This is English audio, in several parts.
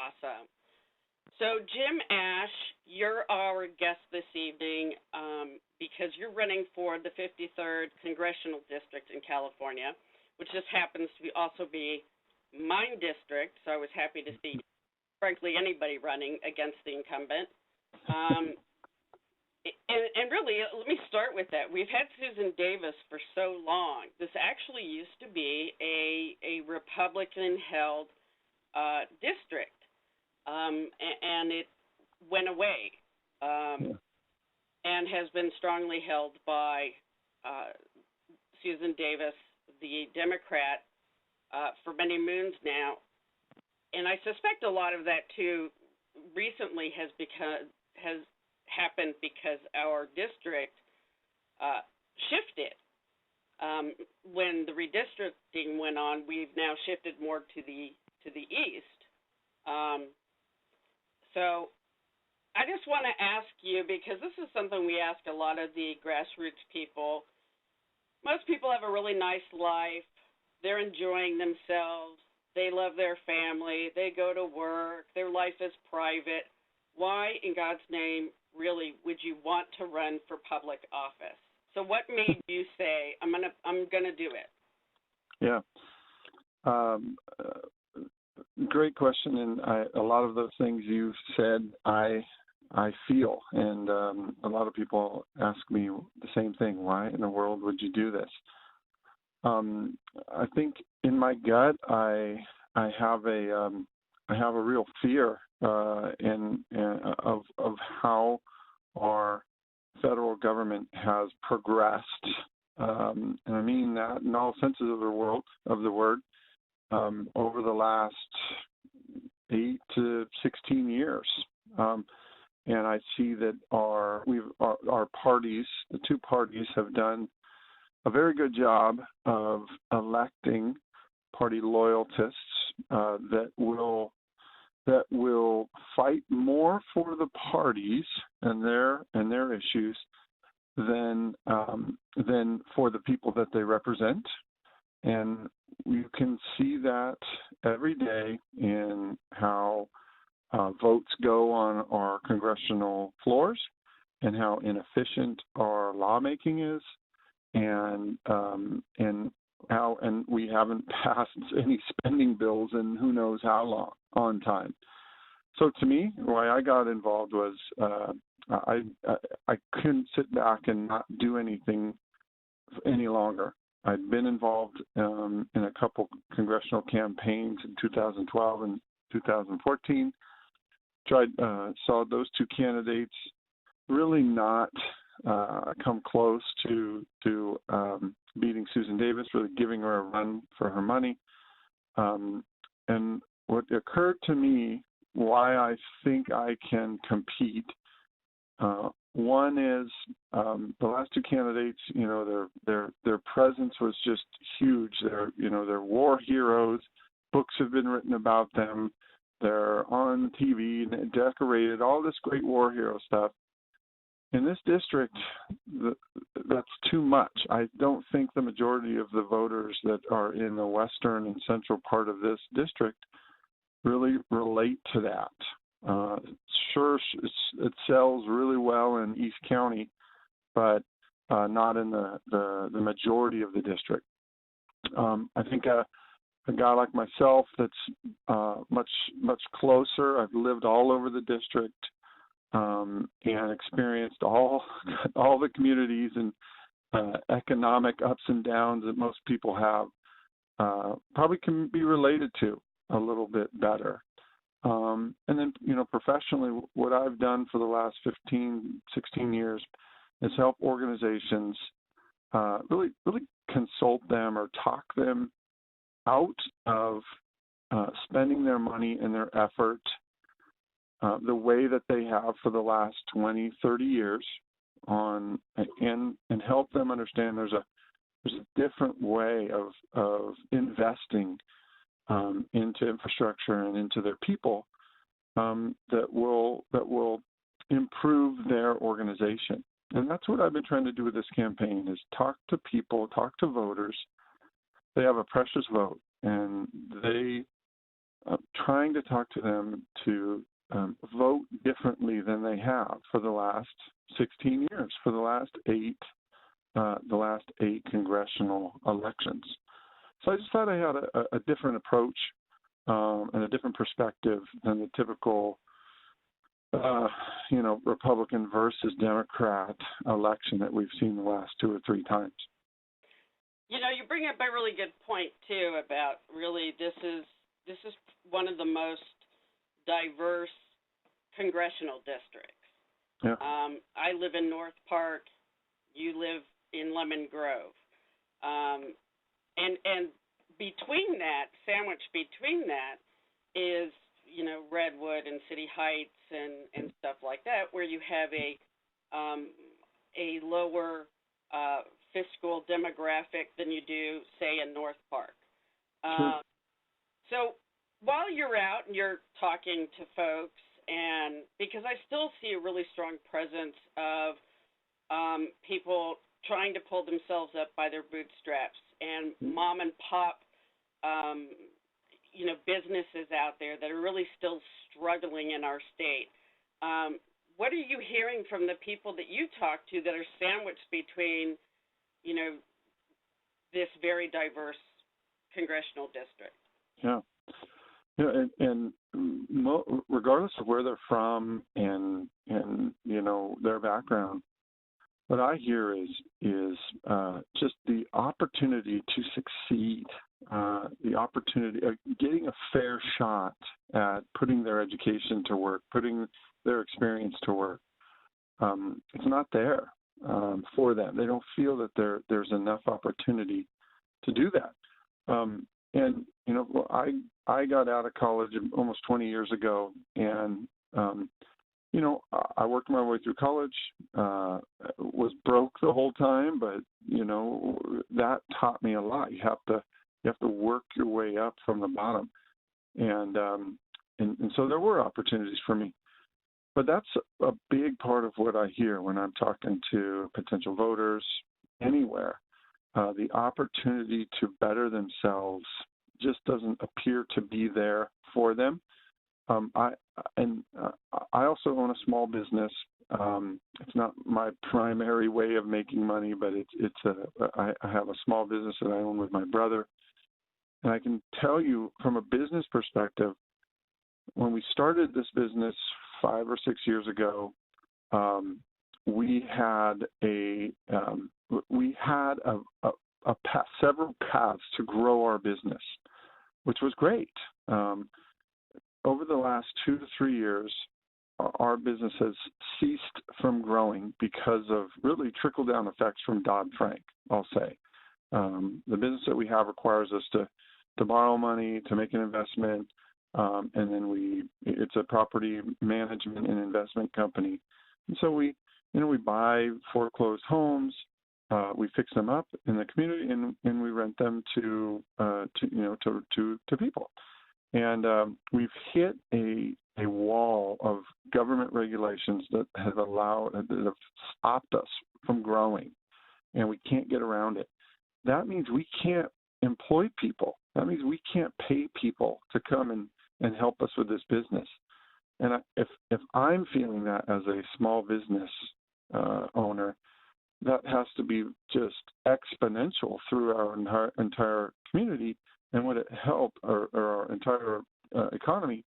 Awesome. So, Jim Ash, you're our guest this evening because you're running for the 53rd Congressional District in California, which just happens to also be my district. So I was happy to see, frankly, anybody running against the incumbent. And really, let me start with that. We've had Susan Davis for so long. This actually used to be a Republican-held district, and it went away and has been strongly held by Susan Davis, the Democrat, for many moons now. And I suspect a lot of that, too, recently has happened because our district shifted. When the redistricting went on, we've now shifted more to the east. So I just want to ask you, because this is something we ask a lot of the grassroots people. Most people have a really nice life. They're enjoying themselves. They love their family. They go to work. Their life is private. Why, in God's name, really, would you want to run for public office? So what made you say, I'm gonna do it? Yeah. Great question, and a lot of those things you said, I feel, and a lot of people ask me the same thing. Why in the world would you do this? I think in my gut, I have a real fear of how our federal government has progressed, and I mean that in all senses of the word, over the last 8 to 16 years, and I see that our parties, the two parties, have done a very good job of electing party loyalists that will fight more for the parties and their issues than for the people that they represent. And you can see that every day in how votes go on our congressional floors and how inefficient our lawmaking is, and we haven't passed any spending bills in who knows how long on time. So to me, why I got involved was I couldn't sit back and not do anything any longer. I'd been involved in a couple congressional campaigns in 2012 and 2014. Saw those two candidates really not come close to beating Susan Davis, really giving her a run for her money. And what occurred to me, why I think I can compete, one is the last two candidates, their presence was just huge. They're war heroes. Books have been written about them. They're on TV and decorated, all this great war hero stuff. In this district, that's too much. I don't think the majority of the voters that are in the western and central part of this district really relate to that. Sure, it sells really well in East County, but not in the majority of the district. I think a guy like myself that's much closer. I've lived all over the district. And experienced all the communities and economic ups and downs that most people have, probably can be related to a little bit better. And then, professionally, what I've done for the last 15, 16 years is help organizations really consult them or talk them out of spending their money and their effort the way that they have for the last 20, 30 years and help them understand there's a different way of investing into infrastructure and into their people that will improve their organization. And that's what I've been trying to do with this campaign, is talk to people, talk to voters. They have a precious vote, and they trying to talk to them to vote differently than they have for the last 16 years, for the last eight congressional elections. So I just thought I had a different approach and a different perspective than the typical, Republican versus Democrat election that we've seen the last 2 or 3 times. You bring up a really good point too about really this is one of the most diverse congressional districts. Yeah. I live in North Park. You live in Lemon Grove, and between that, sandwiched between that, is Redwood and City Heights and stuff like that, where you have a lower fiscal demographic than you do, say, in North Park. Sure. So while you're out and you're talking to folks, and because I still see a really strong presence of people trying to pull themselves up by their bootstraps, and mom and pop, businesses out there that are really still struggling in our state. What are you hearing from the people that you talk to that are sandwiched between, this very diverse congressional district? Yeah. And regardless of where they're from and their background, what I hear is just the opportunity to succeed, the opportunity of getting a fair shot at putting their education to work, putting their experience to work. It's not there for them. They don't feel that there's enough opportunity to do that. I got out of college almost 20 years ago, and I worked my way through college, was broke the whole time, but that taught me a lot. You have to work your way up from the bottom, and so there were opportunities for me. But that's a big part of what I hear when I'm talking to potential voters anywhere. The opportunity to better themselves just doesn't appear to be there for them. I also own a small business. It's not my primary way of making money, but I have a small business that I own with my brother. And I can tell you from a business perspective, when we started this business 5 or 6 years ago, we had several paths to grow our business, which was great. Over the last 2 to 3 years, our business has ceased from growing because of really trickle-down effects from Dodd-Frank, I'll say. The business that we have requires us to borrow money, to make an investment, and then it's a property management and investment company. And so we buy foreclosed homes, we fix them up in the community, and we rent them to people. And we've hit a wall of government regulations that have stopped us from growing, and we can't get around it. That means we can't employ people. That means we can't pay people to come and help us with this business. And if I'm feeling that as a small business owner, that has to be just exponential through our entire community, and would it help our entire economy?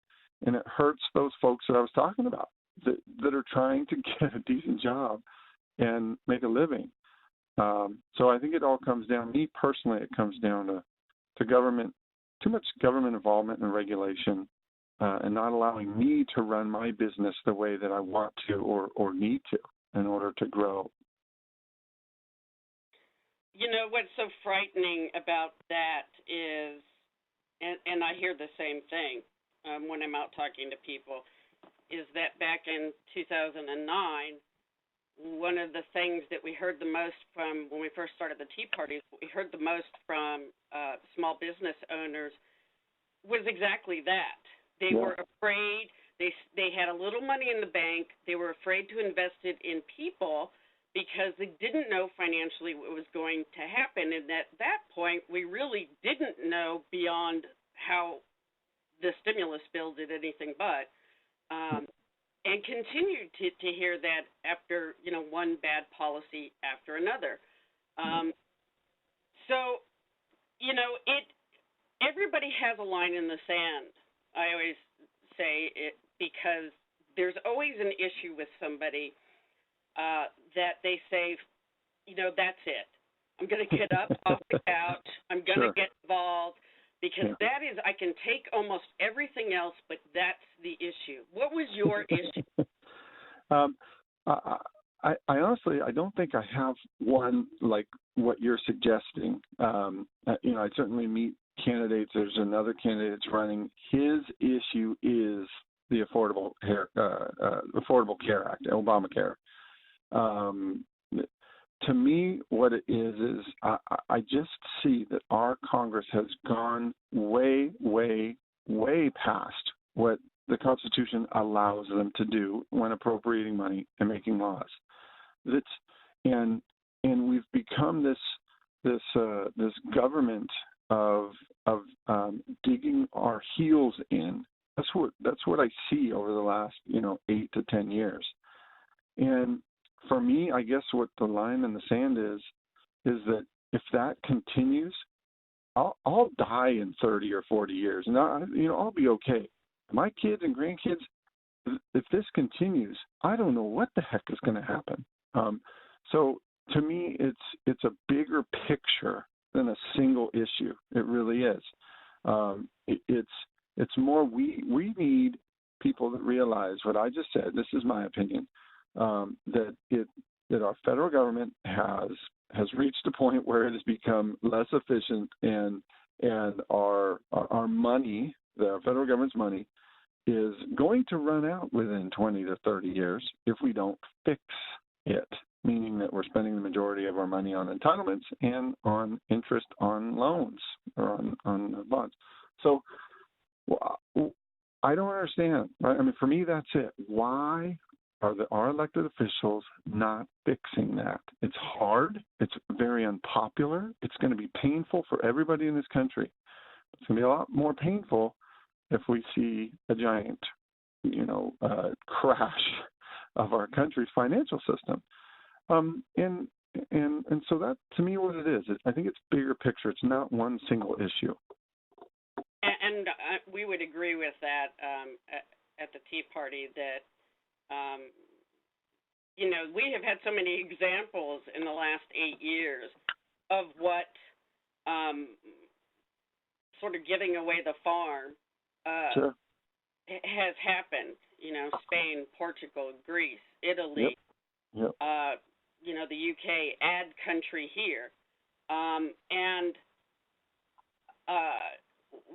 And it hurts those folks that I was talking about that are trying to get a decent job and make a living. So I think it all comes down, me personally, it comes down to government, too much government involvement and regulation, and not allowing me to run my business the way that I want to or need to in order to grow. What's so frightening about that is, and I hear the same thing when I'm out talking to people, is that back in 2009, one of the things that we heard the most from when we first started the Tea Parties, what we heard the most from small business owners was exactly that. They were afraid. They had a little money in the bank. They were afraid to invest it in people because they didn't know financially what was going to happen. And at that point, we really didn't know beyond how the stimulus bill did anything but. And continue to hear that after, one bad policy after another. So, everybody has a line in the sand. I always say it because there's always an issue with somebody that they say, that's it. I'm going to get up off the couch. I'm going to get involved. Because that is, I can take almost everything else, but that's the issue. What was your issue? I honestly, I don't think I have one like what you're suggesting. I certainly meet candidates. There's another candidate that's running. His issue is the Affordable Care Act, Obamacare. To me, what it is I just see that our Congress has gone way, way, way past what the Constitution allows them to do when appropriating money and making laws. And we've become this government of digging our heels in. That's what I see over the last 8 to 10 years. And for me, I guess what the line in the sand is that if that continues, I'll die in 30 or 40 years, and I'll be okay. My kids and grandkids, if this continues, I don't know what the heck is going to happen. So to me, it's a bigger picture than a single issue. It really is. It's more we need people that realize what I just said. This is my opinion. That our federal government has reached a point where it has become less efficient, and our money, the federal government's money, is going to run out within 20 to 30 years if we don't fix it. Meaning that we're spending the majority of our money on entitlements and on interest on loans or on bonds. So I don't understand. Right? I mean, for me, that's it. Why are our elected officials not fixing that? It's hard. It's very unpopular. It's going to be painful for everybody in this country. It's going to be a lot more painful if we see a giant, crash of our country's financial system. And so that, to me, what it is, I think it's bigger picture. It's not one single issue. And we would agree with that at the Tea Party that, we have had so many examples in the last 8 years of what sort of giving away the farm has happened. Spain, Portugal, Greece, Italy, Yep. The UK, add country here. And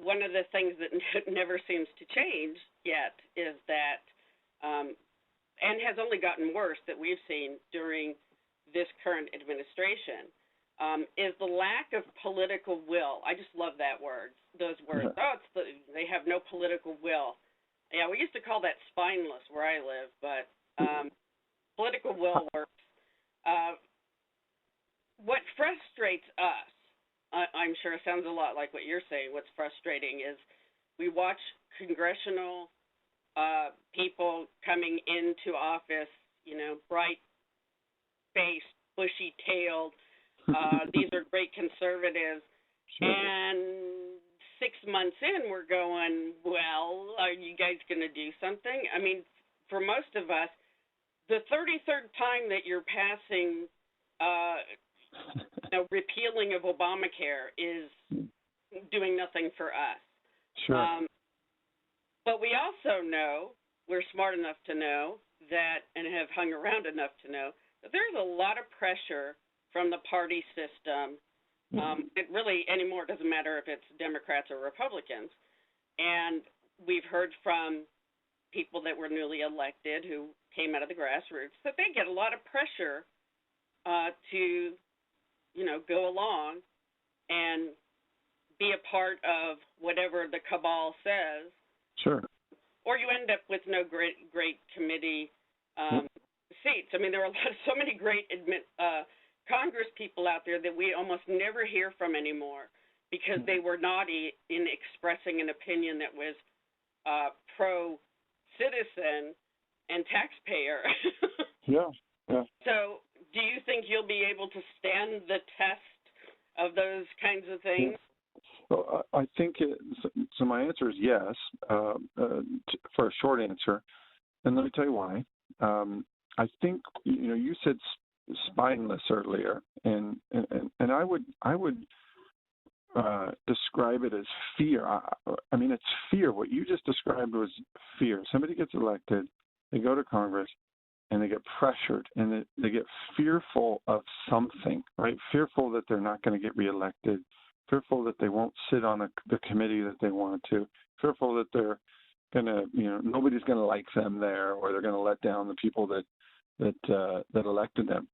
one of the things that never seems to change yet is that, and has only gotten worse that we've seen during this current administration, is the lack of political will. I just love those words. Yeah. They have no political will. Yeah, we used to call that spineless where I live, but political will works. What frustrates us, I'm sure it sounds a lot like what you're saying, what's frustrating is we watch congressional people coming into office, bright-faced, bushy-tailed, these are great conservatives, and 6 months in we're going, well, are you guys going to do something? I mean, for most of us, the 33rd time that you're passing repealing of Obamacare is doing nothing for us. Sure. But we also know, we're smart enough to know that, and have hung around enough to know, that there's a lot of pressure from the party system. It really anymore doesn't matter if it's Democrats or Republicans. And we've heard from people that were newly elected who came out of the grassroots that they get a lot of pressure to, go along and be a part of whatever the cabal says. Sure. Or you end up with no great committee seats. I mean, there are so many great Congress people out there that we almost never hear from anymore because they were naughty in expressing an opinion that was pro-citizen and taxpayer. Yeah. Yeah. So do you think you'll be able to stand the test of those kinds of things? Well, I think so. My answer is yes, for a short answer, and let me tell you why. I think you said spineless earlier, and I would describe it as fear. I mean, it's fear. What you just described was fear. Somebody gets elected, they go to Congress, and they get pressured, and they get fearful of something, right? Fearful that they're not going to get reelected, fearful that they won't sit on the committee that they want to, fearful that they're going to, nobody's going to like them there, or they're going to let down the people that elected them.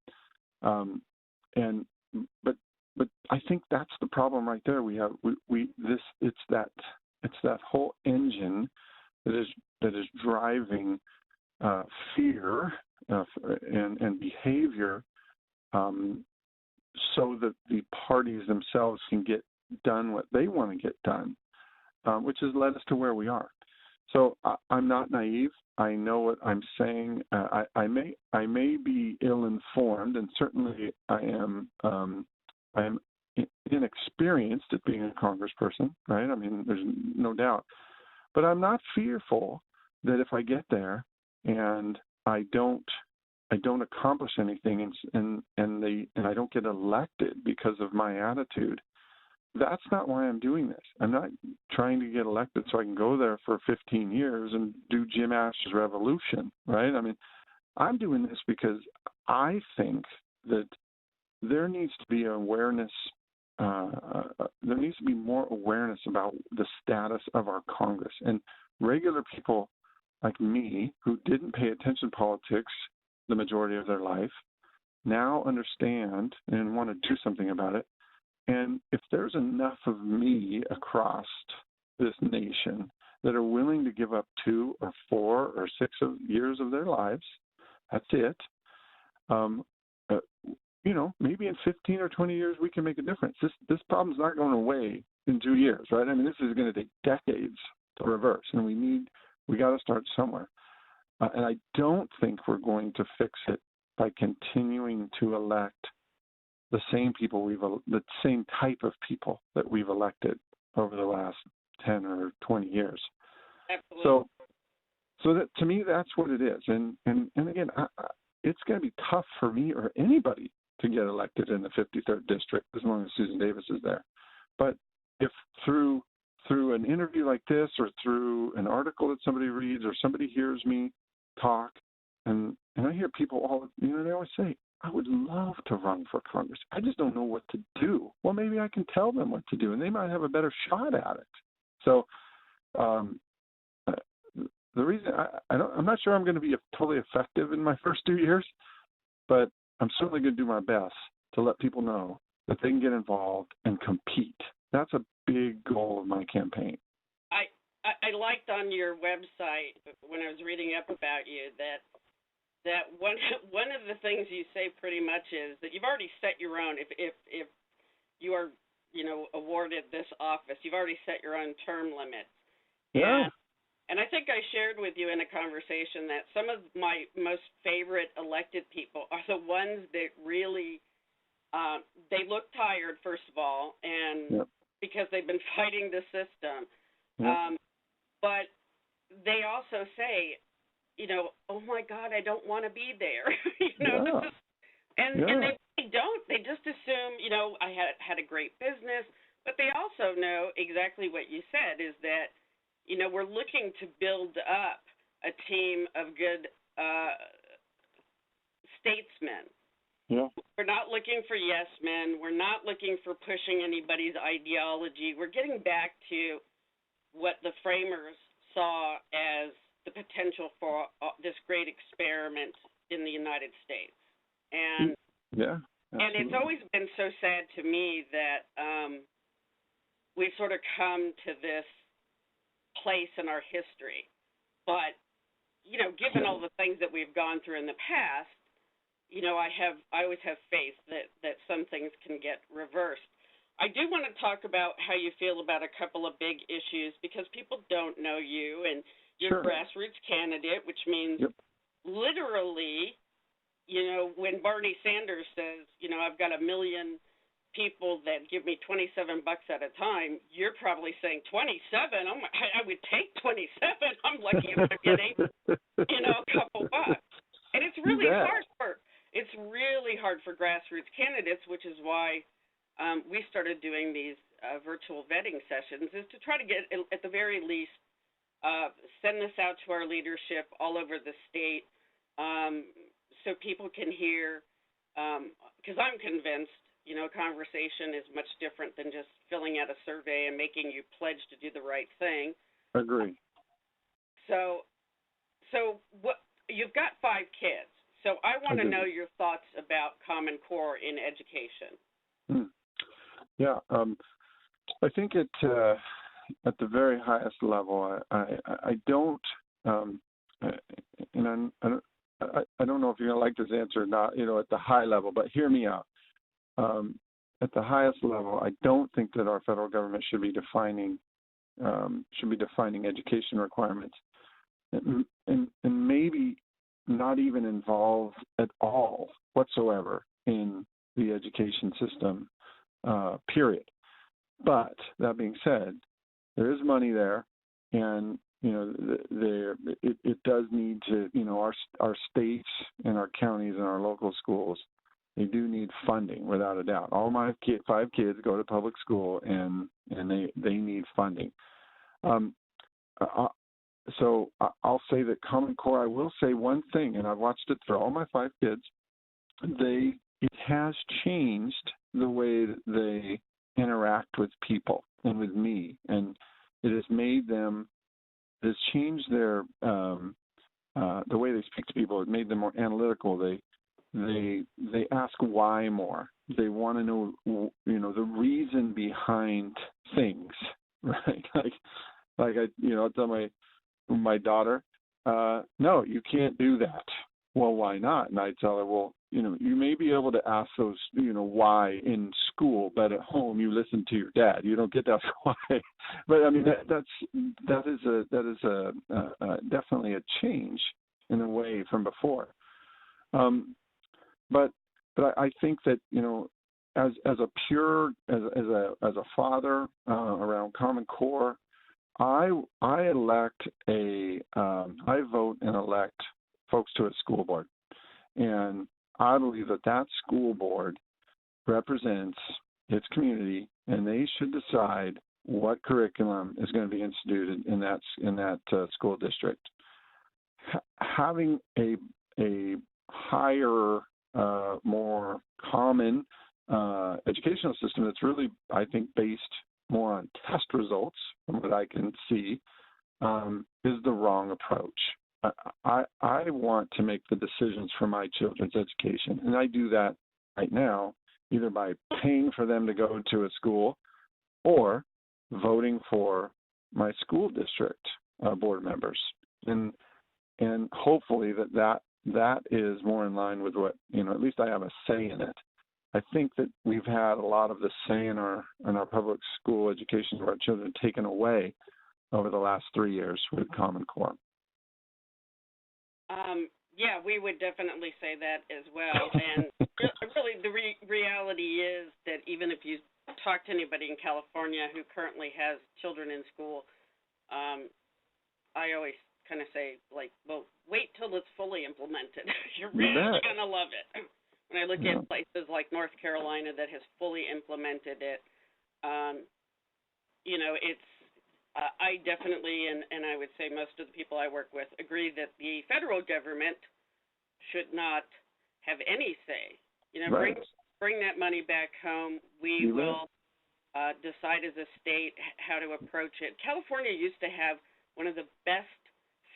But I think that's the problem right there. It's that whole engine that is driving fear and behavior, so that the parties themselves can get done what they want to get done, which has led us to where we are. So I'm not naive. I know what I'm saying. I may be ill-informed, and certainly I am inexperienced at being a congressperson, right? I mean, there's no doubt. But I'm not fearful that if I get there and I don't accomplish anything, and I don't get elected because of my attitude, that's not why I'm doing this. I'm not trying to get elected so I can go there for 15 years and do Jim Ash's revolution, right? I mean, I'm doing this because I think that there needs to be awareness. There needs to be more awareness about the status of our Congress, and regular people like me who didn't pay attention to politics the majority of their life now understand and want to do something about it. And if there's enough of me across this nation that are willing to give up 2 or 4 or 6 years of their lives, that's it. Maybe in 15 or 20 years we can make a difference. This problem's not going away in 2 years, right? I mean, this is going to take decades to reverse, and we got to start somewhere. And I don't think we're going to fix it by continuing to elect the same people the same type of people that we've elected over the last 10 or 20 years. Absolutely. So that, to me, that's what it is. And again, it's going to be tough for me or anybody to get elected in the 53rd district as long as Susan Davis is there. But if through an interview like this, or through an article that somebody reads, or somebody hears me talk, and I hear people they always say, I would love to run for Congress. I just don't know what to do. Well, maybe I can tell them what to do, and they might have a better shot at it. So the reason I'm not sure I'm going to be totally effective in my first 2 years, but I'm certainly going to do my best to let people know that they can get involved and compete. That's a big goal of my campaign. I liked on your website when I was reading up about you that one of the things you say pretty much is that you've already set your own. If you are awarded this office, you've already set your own term limit. Yeah. And I think I shared with you in a conversation that some of my most favorite elected people are the ones that really they look tired, first of all, and because they've been fighting the system. But they also say, oh my God, I don't want to be there. And they really don't. They just assume, I had a great business, but they also know exactly what you said, is that, we're looking to build up a team of good statesmen. Yeah. We're not looking for yes men. We're not looking for pushing anybody's ideology. We're getting back to what the framers saw as the potential for this great experiment in the United States. And and it's always been so sad to me that we've sort of come to this place in our history. But, given all the things that we've gone through in the past, I always have faith that some things can get reversed. I do want to talk about how you feel about a couple of big issues because people don't know you, and you're a Sure. grassroots candidate, which means Yep. literally, when Bernie Sanders says, I've got 1 million people that give me $27 at a time, you're probably saying 27. Oh my, I would take 27. I'm lucky if I'm getting, a couple bucks. And it's really hard for grassroots candidates, which is why we started doing these virtual vetting sessions, is to try to get, at the very least, send this out to our leadership all over the state, so people can hear, because I'm convinced, a conversation is much different than just filling out a survey and making you pledge to do the right thing. Agree. So what, you've got 5 kids. So I want to know your thoughts about Common Core in education. Yeah, I think at the very highest level, I don't, and I don't know if you're gonna like this answer or not. At the high level, but hear me out. At the highest level, I don't think that our federal government should be defining education requirements, and maybe not even involved at all whatsoever in the education system, period. But that being said, there is money there, and it does need to, our states and our counties and our local schools, they do need funding without a doubt. All my 5 kids go to public school, and they need funding. So I'll say that Common Core, I will say one thing, and I've watched it for all my 5 kids. It has changed the way that they interact with people and with me, and it has changed their the way they speak to people. It made them more analytical. They ask why more. They want to know, the reason behind things, right? Like I'll tell my daughter, no, you can't do that. Well, why not? And I tell her, well, you may be able to ask those, why in school, but at home you listen to your dad. You don't get to ask why. But I mean, that is definitely a change in a way from before. But I think that as a father around Common Core, I vote and elect folks to a school board, and I believe that school board represents its community, and they should decide what curriculum is going to be instituted in that school district. Having a higher, more common educational system that's really, I think, based more on test results, from what I can see, is the wrong approach. I want to make the decisions for my children's education, and I do that right now either by paying for them to go to a school or voting for my school district board members, and hopefully that is more in line with what, at least I have a say in it. I think that we've had a lot of the say in our public school education of our children taken away over the last 3 years with Common Core. Yeah, we would definitely say that as well. And really, the reality is that even if you talk to anybody in California who currently has children in school, I always kind of say, well, wait till it's fully implemented. You're really going to love it. When I look at places like North Carolina that has fully implemented it, it's I definitely, and I would say most of the people I work with, agree that the federal government should not have any say. Bring that money back home. We will decide as a state how to approach it. California used to have one of the best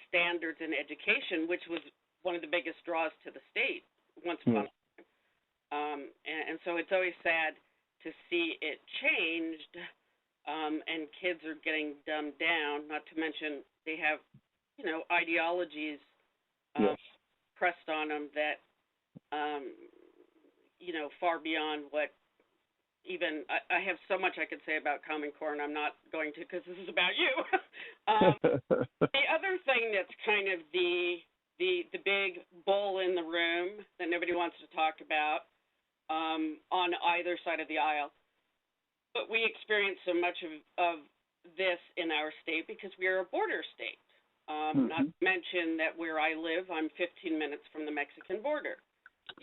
standards in education, which was one of the biggest draws to the state once upon a time. And so it's always sad to see it changed. And kids are getting dumbed down, not to mention they have, ideologies pressed on them that, far beyond what I have so much I could say about Common Core, and I'm not going to because this is about you. The other thing that's kind of the big bull in the room that nobody wants to talk about on either side of the aisle, but we experience so much of this in our state because we are a border state. Not to mention that where I live, I'm 15 minutes from the Mexican border.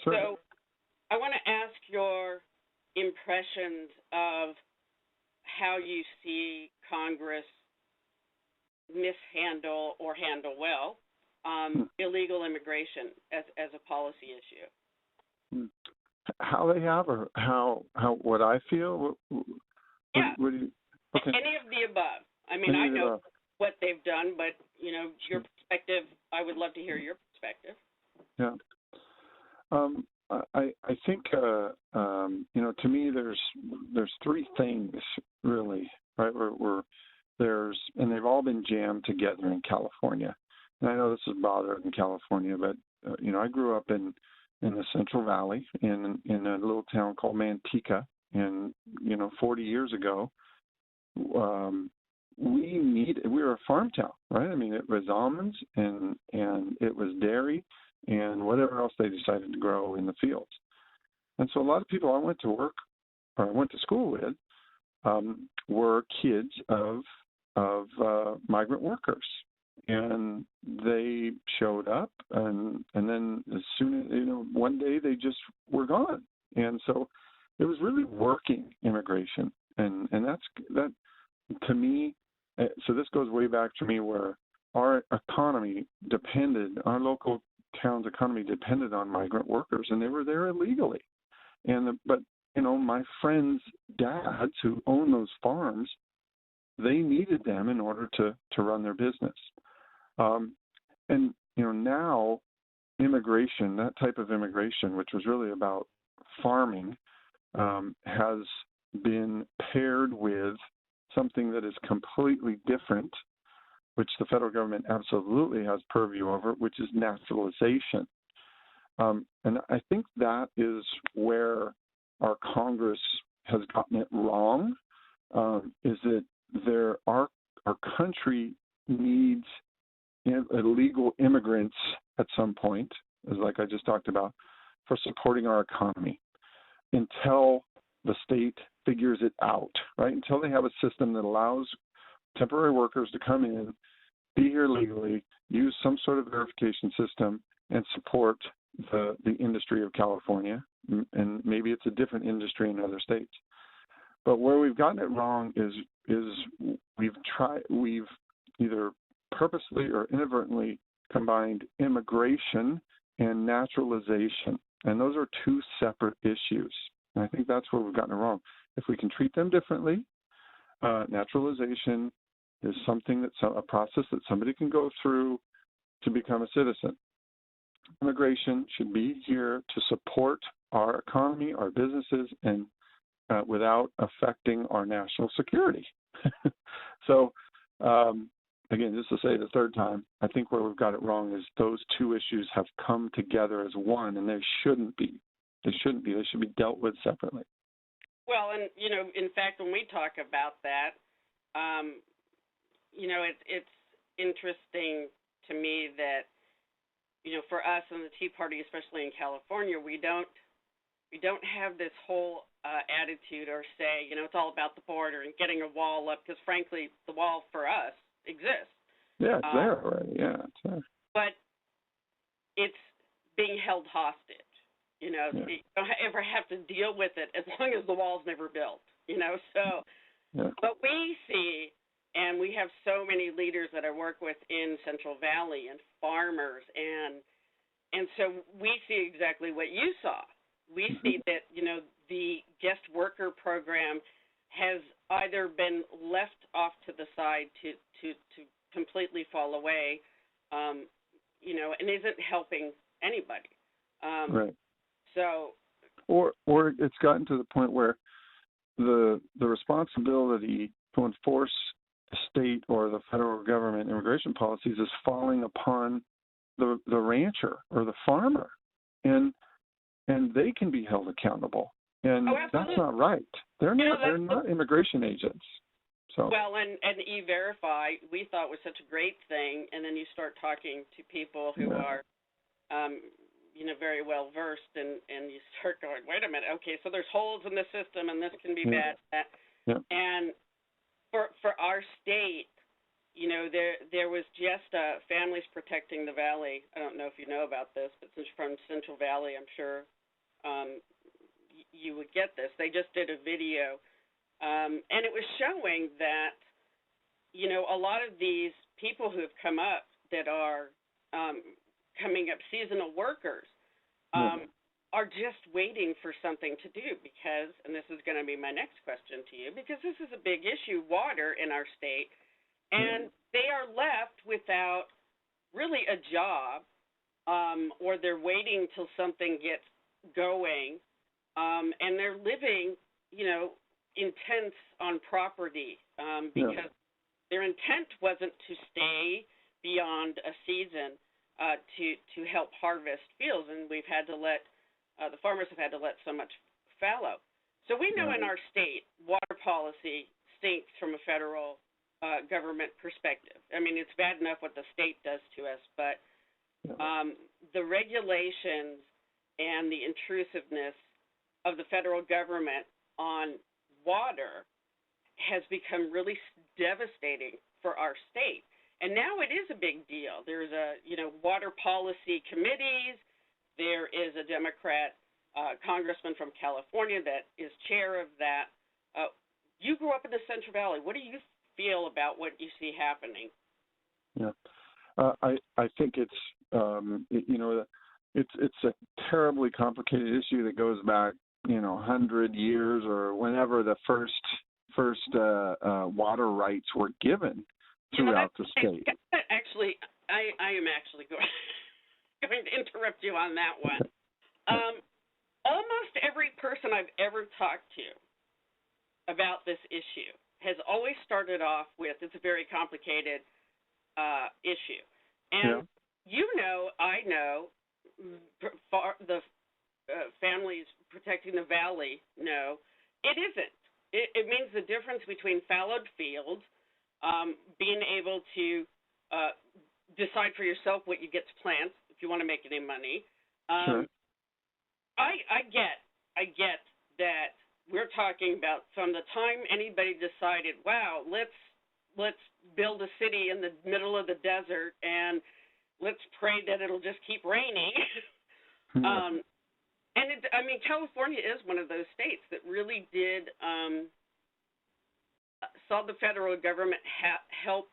Sure. So I want to ask your impressions of how you see Congress mishandle or handle well illegal immigration as a policy issue. How they have, or how what I feel? Yeah. What do you, okay. Any of the above. I mean, I know what they've done, but, you know, your perspective, I would love to hear your perspective. Yeah. I think, you know, to me, there's three things really, right? And they've all been jammed together in California. And I know this is bothered in California, but, you know, I grew up in the Central Valley in a little town called Manteca. And, you know, 40 years ago, we were a farm town, right? I mean, it was almonds and it was dairy and whatever else they decided to grow in the fields. And so a lot of people I went to school with were kids of migrant workers. And they showed up and then as soon as, you know, one day they just were gone. And so it was really working immigration. And that to me, so this goes way back to me where our local town's economy depended on migrant workers, and they were there illegally. But you know, my friends' dads who own those farms, they needed them in order to run their business. And you know, now immigration, that type of immigration, which was really about farming, has been paired with something that is completely different, which the federal government absolutely has purview over, which is naturalization. And I think that is where our Congress has gotten it wrong, is that our country needs illegal immigrants at some point, as like I just talked about, for supporting our economy until the state figures it out, right? Until they have a system that allows temporary workers to come in, be here legally, use some sort of verification system, and support the industry of California. And maybe it's a different industry in other states. But where we've gotten it wrong is we've either purposely or inadvertently combined immigration and naturalization. And those are two separate issues. And I think that's where we've gotten it wrong. If we can treat them differently, naturalization is something a process that somebody can go through to become a citizen. Immigration should be here to support our economy, our businesses, and without affecting our national security. So, again, just to say the third time, I think where we've got it wrong is those two issues have come together as one, and they shouldn't be. They shouldn't be. They should be dealt with separately. Well, and, you know, in fact, when we talk about that, you know, it's interesting to me that, you know, for us in the Tea Party, especially in California, we don't have this whole attitude or say, you know, it's all about the border and getting a wall up, because frankly, the wall for us exists. Yeah, it's there already. Yeah, it's there. But it's being held hostage. You know, yeah. You don't ever have to deal with it as long as the wall's never built. You know, so yeah. But we see, and we have so many leaders that I work with in Central Valley and farmers, and so we see exactly what you saw. We see that, you know, the guest worker program has either been left off to the side to completely fall away, you know, and isn't helping anybody. Right. So, or it's gotten to the point where the responsibility to enforce the state or the federal government immigration policies is falling upon the rancher or the farmer, and they can be held accountable. And Oh, that's absolutely. not right. They're You know, not. They're not immigration agents. So well, and E-Verify we thought was such a great thing, and then you start talking to people who yeah, are, um, very well versed, and you start going, wait a minute, okay, so there's holes in the system, and this can be yeah, bad. yeah, And for our state, there was just Families Protecting the Valley. I don't know if you know about this, but since you're from Central Valley, I'm sure you would get this. They just did a video, and it was showing that a lot of these people who have come up that are coming up, seasonal workers, yeah, are just waiting for something to do because, and this is going to be my next question to you, because this is a big issue, water in our state, and they are left without really a job, or they're waiting till something gets going, and they're living, intense on property, yeah, because their intent wasn't to stay beyond a season, to help harvest fields, and we've had to let the farmers have had to let so much fallow. So we know in our state water policy stinks from a federal government perspective. I mean, it's bad enough what the state does to us, but the regulations and the intrusiveness of the federal government on water has become really devastating for our state. And now it is a big deal. There's water policy committees. There is a Democrat congressman from California that is chair of that. You grew up in the Central Valley. What do you feel about what you see happening? yeah. I think it's it's a terribly complicated issue that goes back 100 years or whenever the first water rights were given throughout the state. Actually, I am actually going to interrupt you on that one. Almost every person I've ever talked to about this issue has always started off with, it's a very complicated issue. And I know, the Families Protecting the Valley know, it isn't. It means the difference between fallowed fields, being able to decide for yourself what you get to plant if you want to make any money. Sure. I get that we're talking about from the time anybody decided, wow, let's build a city in the middle of the desert and let's pray that it'll just keep raining. California is one of those states that really did saw the federal government help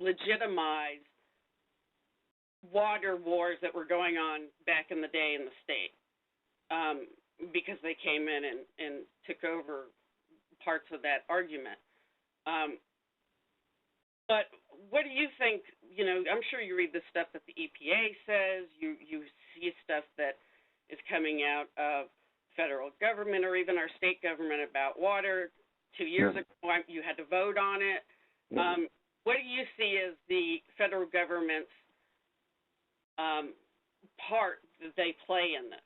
legitimize water wars that were going on back in the day in the state, because they came in and took over parts of that argument. But what do you think? I'm sure you read the stuff that the EPA says. You see stuff that is coming out of federal government or even our state government about water. 2 years ago, you had to vote on it. What do you see as the federal government's part that they play in this?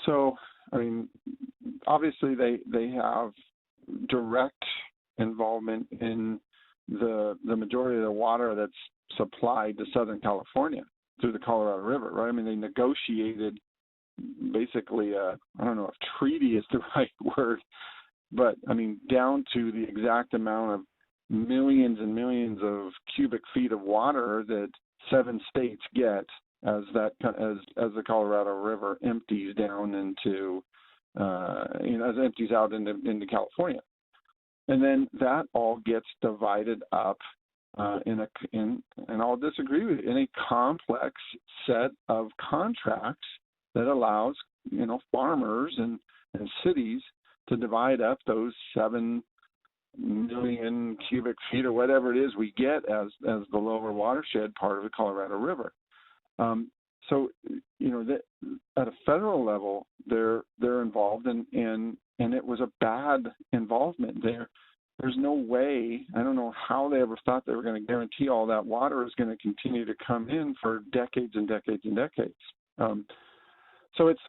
So, obviously they have direct involvement in the majority of the water that's supplied to Southern California through the Colorado River, right? They negotiated basically I don't know if treaty is the right word, but down to the exact amount of millions and millions of cubic feet of water that 7 states get as the Colorado River empties down into as it empties out into California. And then that all gets divided up and I'll disagree with you, in a complex set of contracts that allows farmers and cities to divide up those 7 million cubic feet or whatever it is we get as the lower watershed part of the Colorado River. So at a federal level, they're involved, and it was a bad involvement there. there's no way, I don't know how they ever thought they were going to guarantee all that water is going to continue to come in for decades and decades and decades. So it's,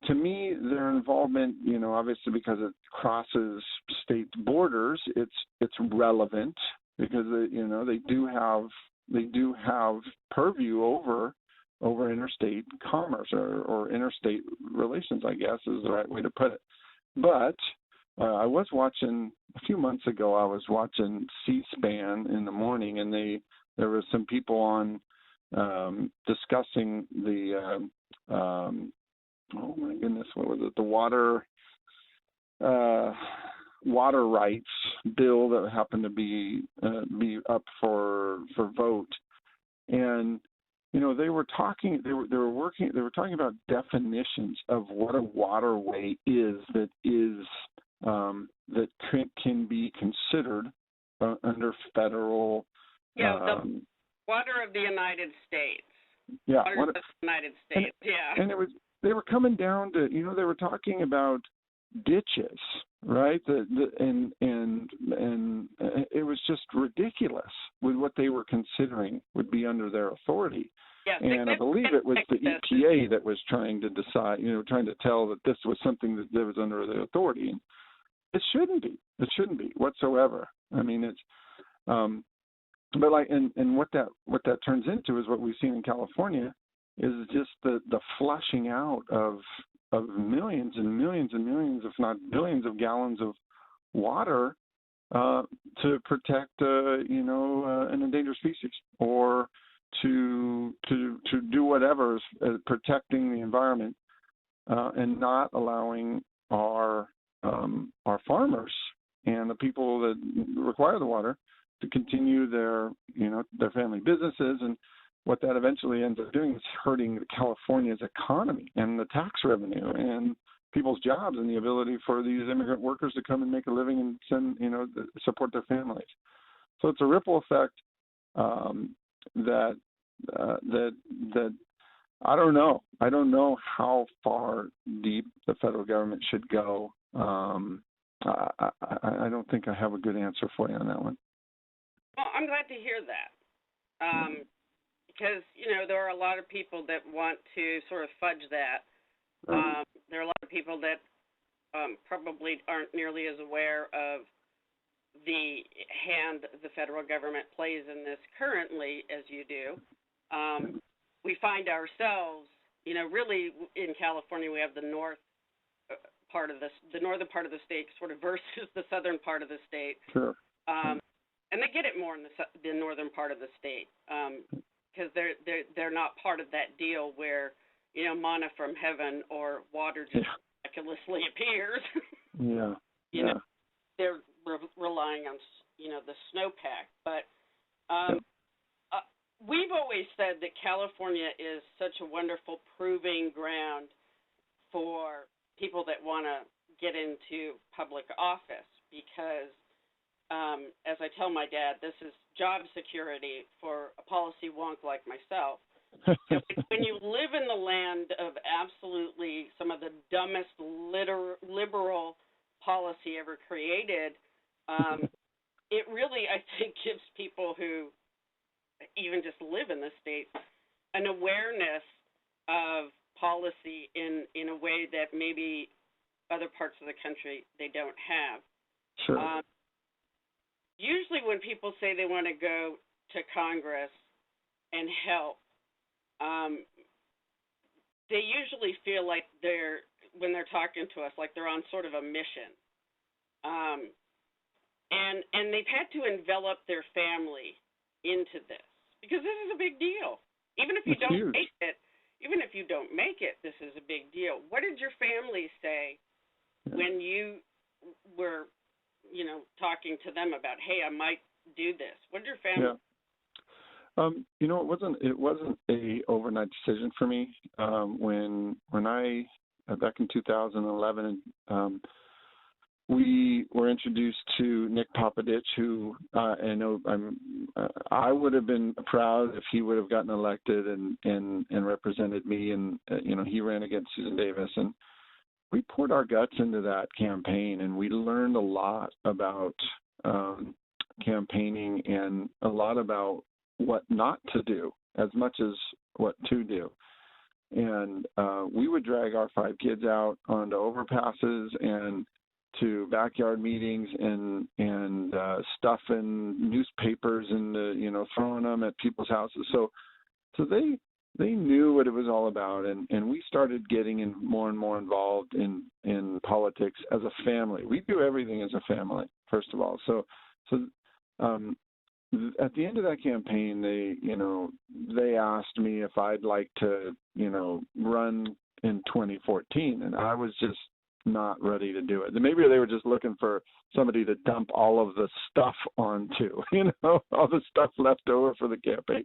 to me, their involvement, obviously because it crosses state borders, it's relevant because they do have purview over interstate commerce or interstate relations, I guess is the right way to put it. But I was watching a few months ago. I was watching C-SPAN in the morning, and there was some people on discussing the oh my goodness, what was it? The water rights bill that happened to be up for vote, and they were talking. They were talking about definitions of what a waterway is that can be considered under federal. Yeah, the water of the United States. Yeah, water of the United States. And they were coming down to, they were talking about ditches, right? And it was just ridiculous with what they were considering would be under their authority. Yes, and I believe it was the EPA that was trying to decide, trying to tell that this was something that was under their authority. And it shouldn't be. It shouldn't be whatsoever. I mean, it's, but and what that turns into is what we've seen in California is just the flushing out of millions and millions and millions, if not billions, of gallons of water to protect an endangered species, or to do whatever is protecting the environment, and not allowing our farmers and the people that require the water to continue their family businesses. And what that eventually ends up doing is hurting California's economy and the tax revenue and people's jobs and the ability for these immigrant workers to come and make a living and support their families. So it's a ripple effect that I don't know. I don't know how far deep the federal government should go. I don't think I have a good answer for you on that one. Well, I'm glad to hear that. Because, there are a lot of people that want to sort of fudge that. There are a lot of people that probably aren't nearly as aware of the hand the federal government plays in this currently as you do. We find ourselves, really in California, we have the northern part of the state sort of versus the southern part of the state. Sure. And they get it more in the northern part of the state. Because they're not part of that deal where, manna from heaven or water just miraculously appears. Yeah. They're relying on, the snowpack. But we've always said that California is such a wonderful proving ground for people that want to get into public office because, as I tell my dad, this is job security for a policy wonk like myself. When you live in the land of absolutely some of the dumbest liberal policy ever created, it really, I think, gives people who even just live in the state an awareness of policy in a way that maybe other parts of the country they don't have. Sure. Usually when people say they want to go to Congress and help, they usually feel like when they're talking to us, like they're on sort of a mission. And they've had to envelop their family into this because this is a big deal. Even if you don't make it, this is a big deal. What did your family say when you were talking to them about, hey, I might do this? What did your family? It wasn't a overnight decision for me. When I back in 2011, we were introduced to Nick Popovich, who I would have been proud if he would have gotten elected and represented me. And he ran against Susan Davis, and we poured our guts into that campaign, and we learned a lot about campaigning and a lot about what not to do as much as what to do. And we would drag our 5 kids out onto overpasses and to backyard meetings and stuffing newspapers and throwing them at people's houses. So they knew what it was all about, and we started getting more and more involved in politics as a family. We do everything as a family, first of all. So at the end of that campaign, they asked me if I'd like to, run in 2014, and I was just not ready to do it. Maybe they were just looking for somebody to dump all of the stuff onto, all the stuff left over for the campaign.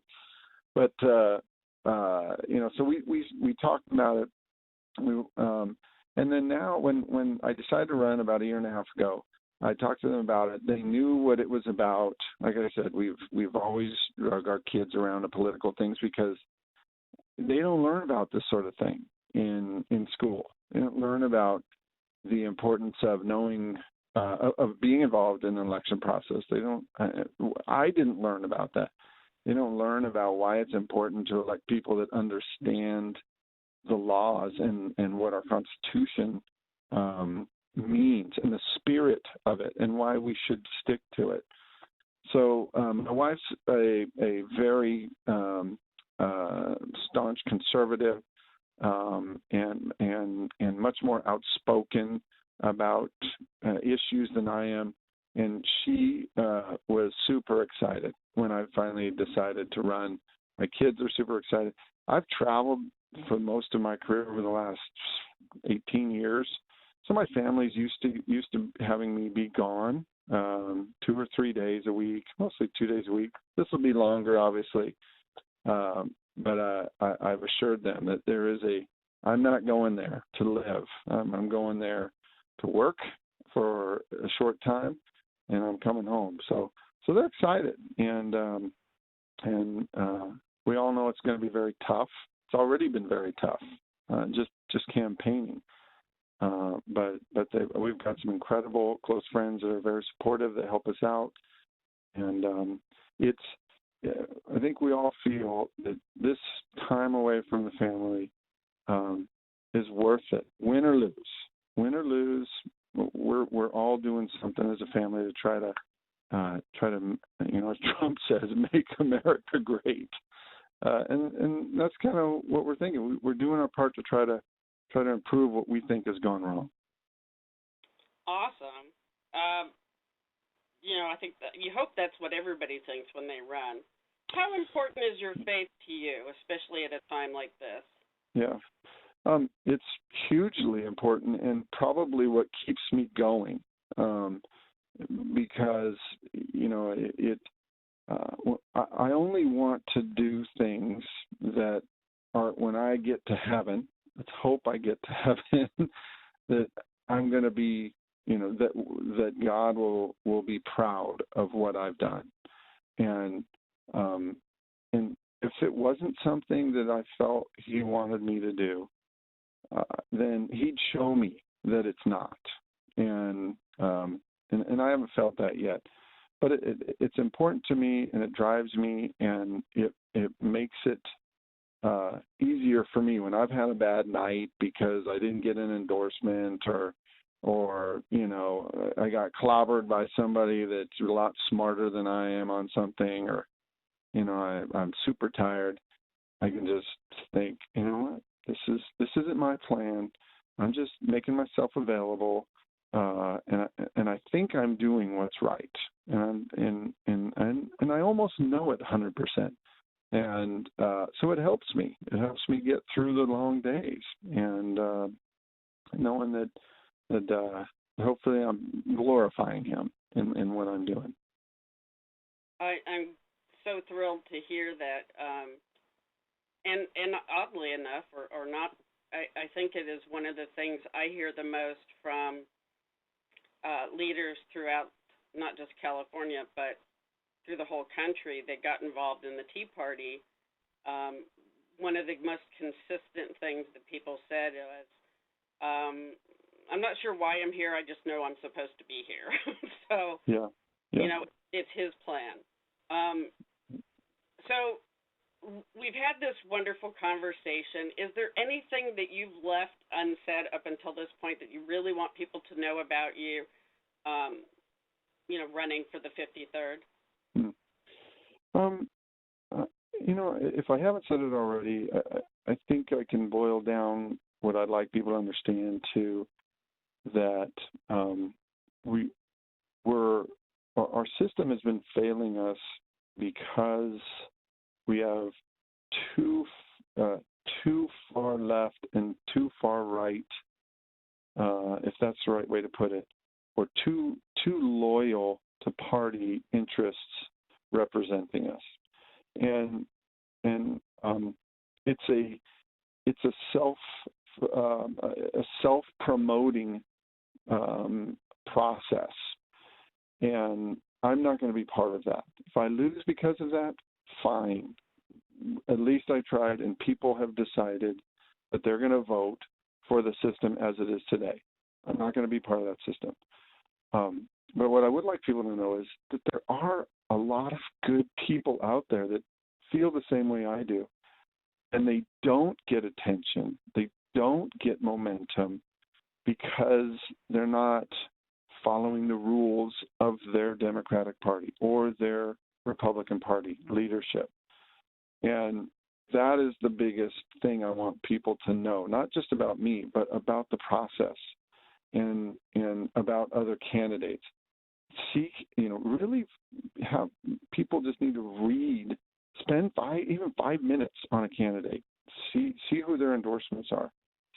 But so we talked about it. And then now, when I decided to run about a year and a half ago, I talked to them about it. They knew what it was about. Like I said, we've always drug our kids around to political things because they don't learn about this sort of thing in school. They don't learn about the importance of knowing, of being involved in an election process. I didn't learn about that. They don't learn about why it's important to elect people that understand the laws and what our Constitution means and the spirit of it and why we should stick to it. So my wife's a very staunch conservative and much more outspoken about issues than I am. And she was super excited when I finally decided to run. My kids are super excited. I've traveled for most of my career over the last 18 years. So my family's used to having me be gone 2 or 3 days a week, mostly 2 days a week. This will be longer, obviously. But I've assured them that I'm not going there to live. I'm going there to work for a short time, and I'm coming home. So they're excited, and we all know it's going to be very tough. It's already been very tough, just campaigning. But we've got some incredible close friends that are very supportive, that help us out, and I think we all feel that this time away from the family is worth it, win or lose. We're all doing something as a family to try to, as Trump says, make America great. And that's kind of what we're thinking. We're doing our part to try to improve what we think has gone wrong. Awesome. I think that you hope that's what everybody thinks when they run. How important is your faith to you, especially at a time like this? Yeah. It's hugely important and probably what keeps me going, because, I only want to do things that are, when I get to heaven, let's hope I get to heaven, that I'm going to be, that God will be proud of what I've done. And if it wasn't something that I felt he wanted me to do, then he'd show me that it's not. And I haven't felt that yet. But it's important to me, and it drives me, and it makes it easier for me when I've had a bad night because I didn't get an endorsement or I got clobbered by somebody that's a lot smarter than I am on something, or I'm super tired. I can just think, you know what, this isn't my plan. I'm just making myself available, and I think I'm doing what's right, and I almost know it 100%. And so it helps me. It helps me get through the long days, and knowing that hopefully I'm glorifying him in what I'm doing. I'm so thrilled to hear that. And oddly enough, or not, I think it is one of the things I hear the most from leaders throughout not just California, but through the whole country that got involved in the Tea Party. One of the most consistent things that people said was, I'm not sure why I'm here. I just know I'm supposed to be here. So, Yeah. you know, it's his plan. So we've had this wonderful conversation. Is there anything that you've left unsaid up until this point that you really want people to know about you, running for the 53rd? If I haven't said it already, I think I can boil down what I'd like people to understand to that our system has been failing us because we have too far left and too far right, if that's the right way to put it, or too loyal to party interests representing us, and it's a self-promoting process, and I'm not going to be part of that. If I lose because of that, fine. At least I tried, and people have decided that they're going to vote for the system as it is today. I'm not going to be part of that system. But what I would like people to know is that there are a lot of good people out there that feel the same way I do, and they don't get attention. They don't get momentum because they're not following the rules of their Democratic Party or their Republican Party leadership. And that is the biggest thing I want people to know, not just about me, but about the process and about other candidates. Really have people just need to spend 5 minutes on a candidate, see who their endorsements are,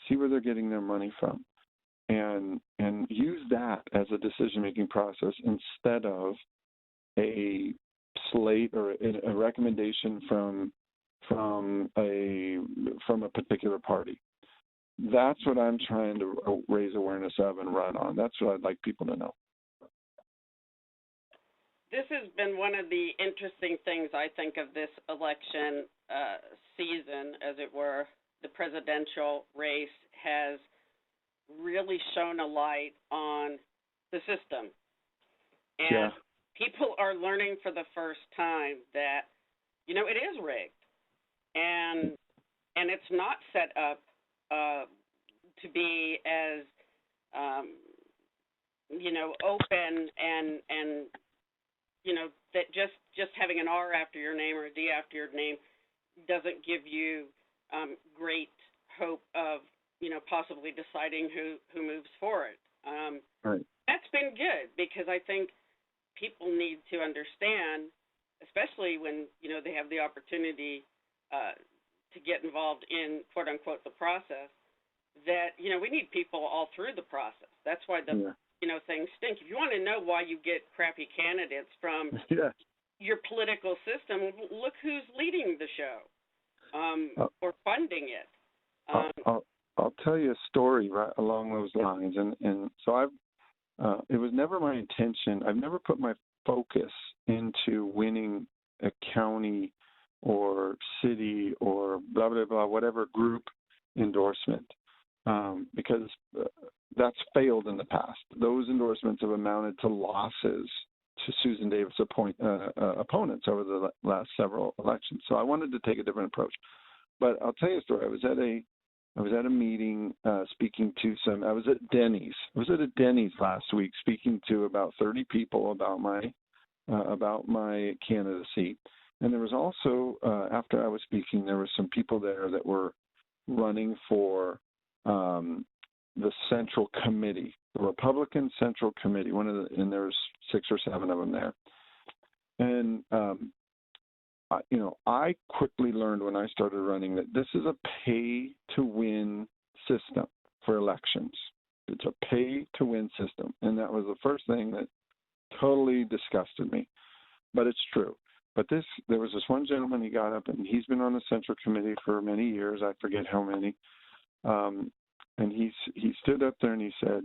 see where they're getting their money from, and use that as a decision-making process instead of a slate or a recommendation from a particular party. That's what I'm trying to raise awareness of and run on. That's what I'd like people to know. This has been one of the interesting things, I think, of this election season, as it were. The presidential race has really shone a light on the system. And people are learning for the first time that, it is rigged. And it's not set up to be as, open and that just having an R after your name or a D after your name doesn't give you great hope of, possibly deciding who moves forward. Right. That's been good because I think people need to understand, especially when, they have the opportunity to get involved in, quote unquote, the process, that, we need people all through the process. That's why things stink. If you want to know why you get crappy candidates from your political system, look who's leading the show or funding it. I'll tell you a story right along those lines. And so it was never my intention. I've never put my focus into winning a county or city or blah, blah, blah, whatever group endorsement, because that's failed in the past. Those endorsements have amounted to losses to Susan Davis opponents over the last several elections. So I wanted to take a different approach. But I'll tell you a story. I was at a meeting speaking to I was at Denny's. I was at a Denny's last week speaking to about 30 people about my candidacy. And there was also, after I was speaking, there were some people there that were running for the Central Committee, the Republican Central Committee, and there's 6 or 7 of them there. And, I quickly learned when I started running that this is a pay-to-win system for elections. It's a pay-to-win system. And that was the first thing that totally disgusted me. But it's true. But there was this one gentleman, he got up, and he's been on the Central Committee for many years. I forget how many. And he stood up there and he said,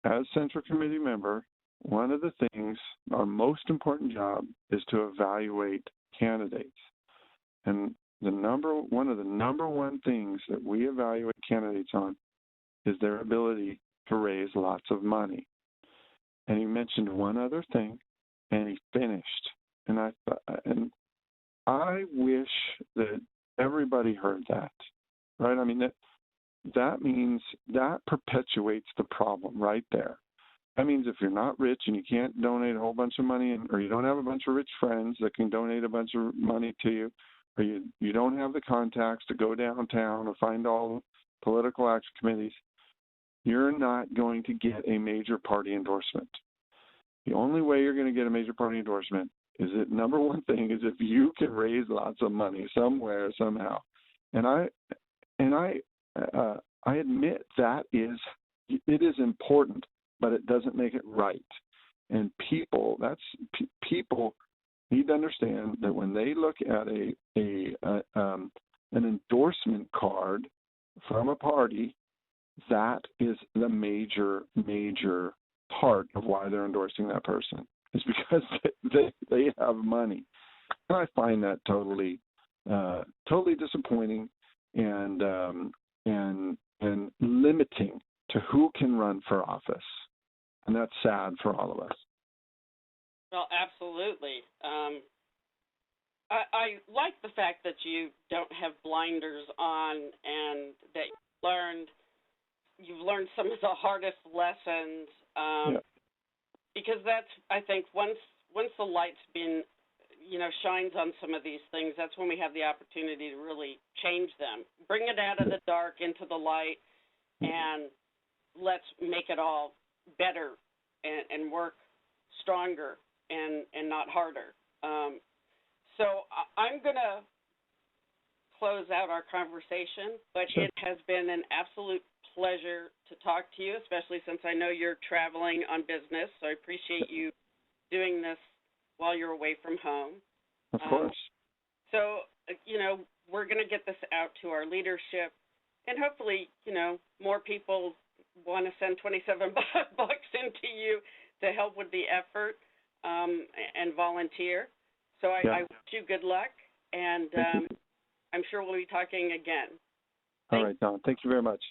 as Central Committee member, one of the things, our most important job is to evaluate candidates. And one of the number one things that we evaluate candidates on is their ability to raise lots of money. And he mentioned one other thing, and he finished. And I wish that everybody heard that, right? I mean, that means that perpetuates the problem right there. That means if you're not rich and you can't donate a whole bunch of money, or you don't have a bunch of rich friends that can donate a bunch of money to you, or you don't have the contacts to go downtown or find all the political action committees, you're not going to get a major party endorsement. The only way you're going to get a major party endorsement is that number one thing is if you can raise lots of money somewhere, somehow. And I admit that it is important, but it doesn't make it right. And people need to understand that when they look at an endorsement card from a party, that is the major part of why they're endorsing that person, is because they have money. And I find that totally disappointing and limiting to who can run for office. And that's sad for all of us. Well, absolutely. I like the fact that you don't have blinders on, and that you've learned some of the hardest lessons. Because that's, I think, once the light's been, shines on some of these things, that's when we have the opportunity to really change them. Bring it out of the dark into the light, and let's make it all better and work stronger and not harder. So I'm going to close out our conversation, but Sure. It has been an absolute pleasure to talk to you, especially since I know you're traveling on business, so I appreciate you doing this while you're away from home. Of course. So, we're going to get this out to our leadership, and hopefully, more people want to send $27 into you to help with the effort and volunteer. So I wish you good luck, and I'm sure we'll be talking again. All right, Don. Thank you very much.